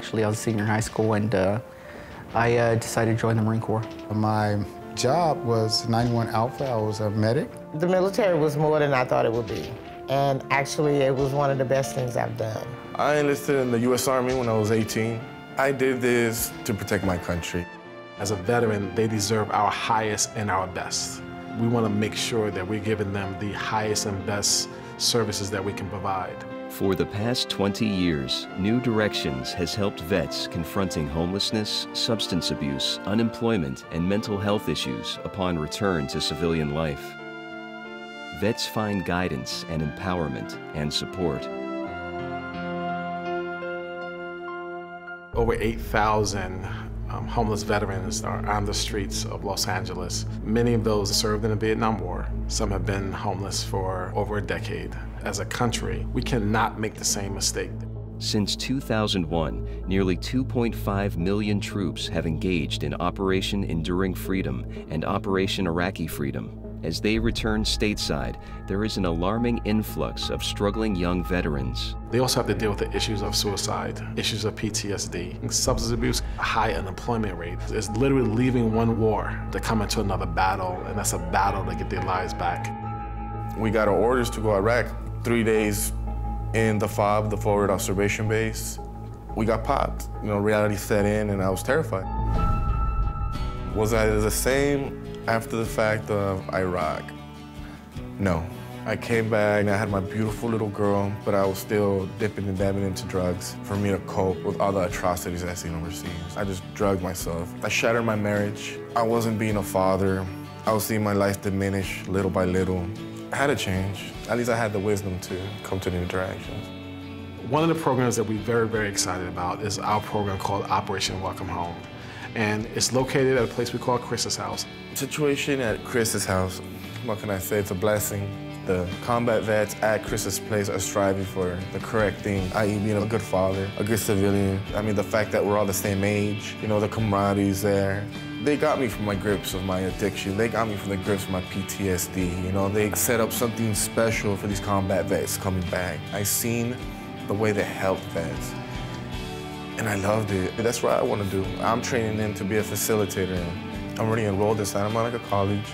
actually. I was a senior in high school, and I decided to join the Marine Corps. My job was 91 Alpha. I was a medic. The military was more than I thought it would be. And actually, it was one of the best things I've done. I enlisted in the U.S. Army when I was 18. I did this to protect my country. As a veteran, they deserve our highest and our best. We want to make sure that we're giving them the highest and best services that we can provide. For the past 20 years, New Directions has helped vets confronting homelessness, substance abuse, unemployment, and mental health issues upon return to civilian life. Vets find guidance and empowerment and support. Over 8,000 homeless veterans are on the streets of Los Angeles. Many of those served in the Vietnam War. Some have been homeless for over a decade. As a country, we cannot make the same mistake. Since 2001, nearly 2.5 million troops have engaged in Operation Enduring Freedom and Operation Iraqi Freedom. As they return stateside, there is an alarming influx of struggling young veterans. They also have to deal with the issues of suicide, issues of PTSD, substance abuse, a high unemployment rate. It's literally leaving one war to come into another battle, and that's a battle to get their lives back. We got our orders to go to Iraq 3 days in the FOB, the Forward Observation Base. We got popped. You know, reality set in, and I was terrified. Was I the same after the fact of Iraq? No. I came back and I had my beautiful little girl, but I was still dipping and dabbing into drugs for me to cope with all the atrocities I've seen overseas. I just drugged myself. I shattered my marriage. I wasn't being a father. I was seeing my life diminish little by little. I had to change. At least I had the wisdom to come to New Directions. One of the programs that we're very, very excited about is our program called Operation Welcome Home. And it's located at a place we call Chris's house. Situation at Chris's house, what can I say? It's a blessing. The combat vets at Chris's place are striving for the correct thing, i.e. being a good father, a good civilian. I mean, the fact that we're all the same age, you know, the camaraderie's there. They got me from my grips of my addiction. They got me from the grips of my PTSD. You know, they set up something special for these combat vets coming back. I seen the way they helped vets, and I loved it. That's what I want to do. I'm training in to be a facilitator. I'm already enrolled in Santa Monica College.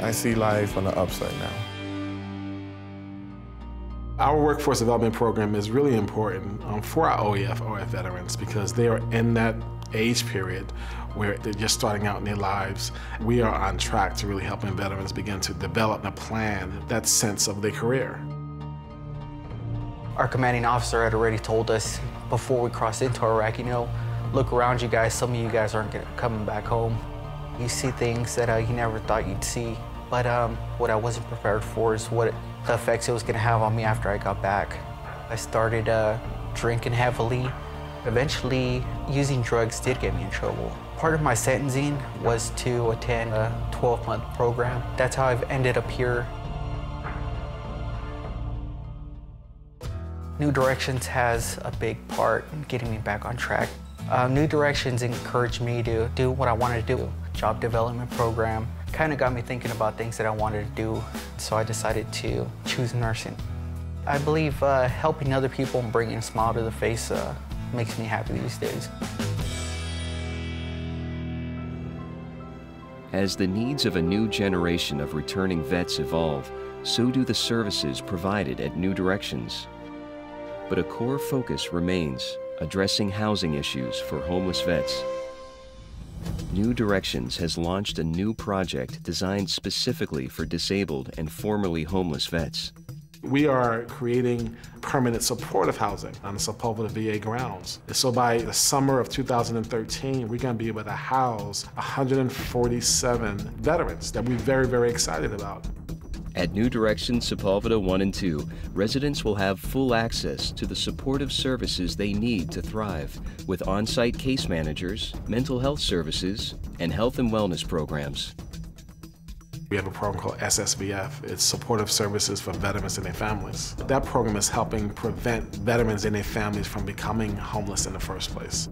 I see life on the upside now. Our workforce development program is really important for our OEF veterans because they are in that age period where they're just starting out in their lives. We are on track to really helping veterans begin to develop and plan that sense of their career. Our commanding officer had already told us before we crossed into Iraq, you know, look around you guys, some of you guys aren't coming back home. You see things that you never thought you'd see. But what I wasn't prepared for is the effects it was gonna have on me after I got back. I started drinking heavily. Eventually, using drugs did get me in trouble. Part of my sentencing was to attend a 12-month program. That's how I've ended up here. New Directions has a big part in getting me back on track. New Directions encouraged me to do what I wanted to do. Job development program kind of got me thinking about things that I wanted to do, so I decided to choose nursing. I believe helping other people and bringing a smile to the face makes me happy these days. As the needs of a new generation of returning vets evolve, so do the services provided at New Directions. But a core focus remains addressing housing issues for homeless vets. New Directions has launched a new project designed specifically for disabled and formerly homeless vets. We are creating permanent supportive housing on the Sepulveda VA grounds. And so by the summer of 2013, we're going to be able to house 147 veterans that we're very, very excited about. At New Directions Sepulveda 1 and 2, residents will have full access to the supportive services they need to thrive, with on-site case managers, mental health services, and health and wellness programs. We have a program called SSVF. It's Supportive Services for Veterans and Their Families. That program is helping prevent veterans and their families from becoming homeless in the first place.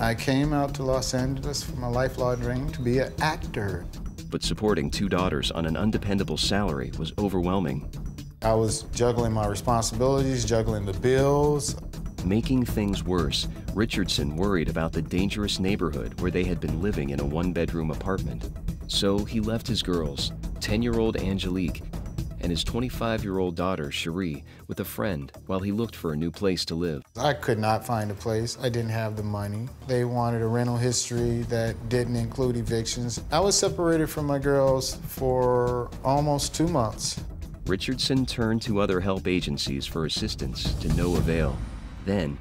I came out to Los Angeles for my lifelong dream to be an actor. But supporting 2 daughters on an undependable salary was overwhelming. I was juggling my responsibilities, juggling the bills. Making things worse, Richardson worried about the dangerous neighborhood where they had been living in a one-bedroom apartment. So he left his girls, 10-year-old Angelique and his 25-year-old daughter, Cherie, with a friend while he looked for a new place to live. I could not find a place. I didn't have the money. They wanted a rental history that didn't include evictions. I was separated from my girls for almost 2 months. Richardson turned to other help agencies for assistance to no avail. Then,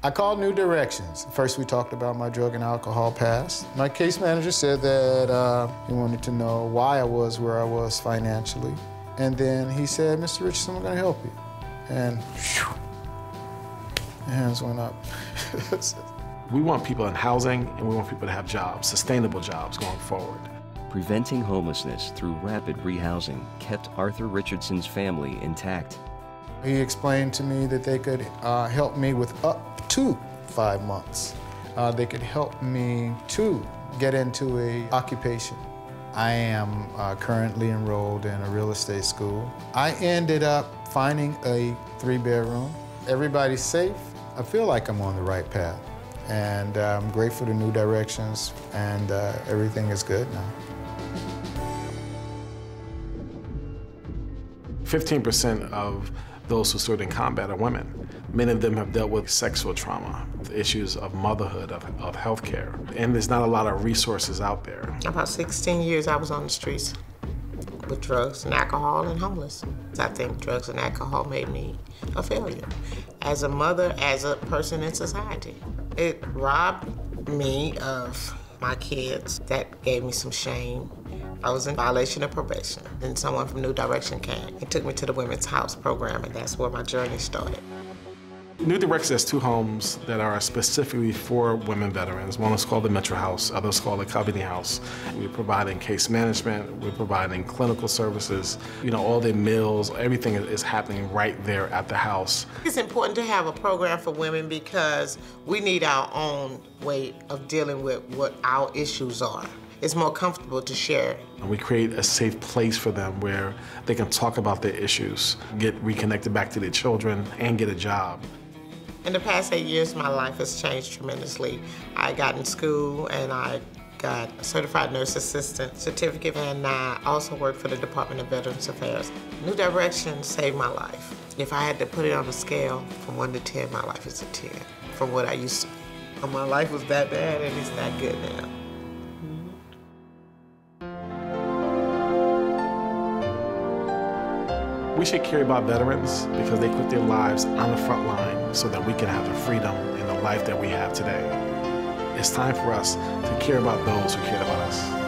I called New Directions. First, we talked about my drug and alcohol past. My case manager said that he wanted to know why I was where I was financially. And then he said, Mr. Richardson, we're going to help you. And whew, hands went up. We want people in housing, and we want people to have jobs, sustainable jobs going forward. preventing homelessness through rapid rehousing kept Arthur Richardson's family intact. He explained to me that they could help me with up to 5 months. They could help me to get into a occupation. I am currently enrolled in a real estate school. I ended up finding a 3-bedroom. Everybody's safe. I feel like I'm on the right path. And I'm grateful to New Directions, and everything is good now. 15% of those who served in combat are women. Many of them have dealt with sexual trauma, issues of motherhood, of health care, and there's not a lot of resources out there. About 16 years I was on the streets with drugs and alcohol and homeless. I think drugs and alcohol made me a failure as a mother, as a person in society. It robbed me of my kids. That gave me some shame. I was in violation of probation, and someone from New Direction came and took me to the Women's House program, and that's where my journey started. New Directions has 2 homes that are specifically for women veterans. One is called the Metro House, others called the Coveney House. We're providing case management, we're providing clinical services, all the meals, everything is happening right there at the house. It's important to have a program for women because we need our own way of dealing with what our issues are. It's more comfortable to share. And we create a safe place for them where they can talk about their issues, get reconnected back to their children, and get a job. In the past 8 years, my life has changed tremendously. I got in school and I got a certified nurse assistant certificate, and I also worked for the Department of Veterans Affairs. New Direction saved my life. If I had to put it on a scale from 1 to 10, my life is a 10 from what I used to be. My life was that bad and it's that good now. We should care about veterans because they put their lives on the front line so that we can have the freedom and the life that we have today. It's time for us to care about those who care about us.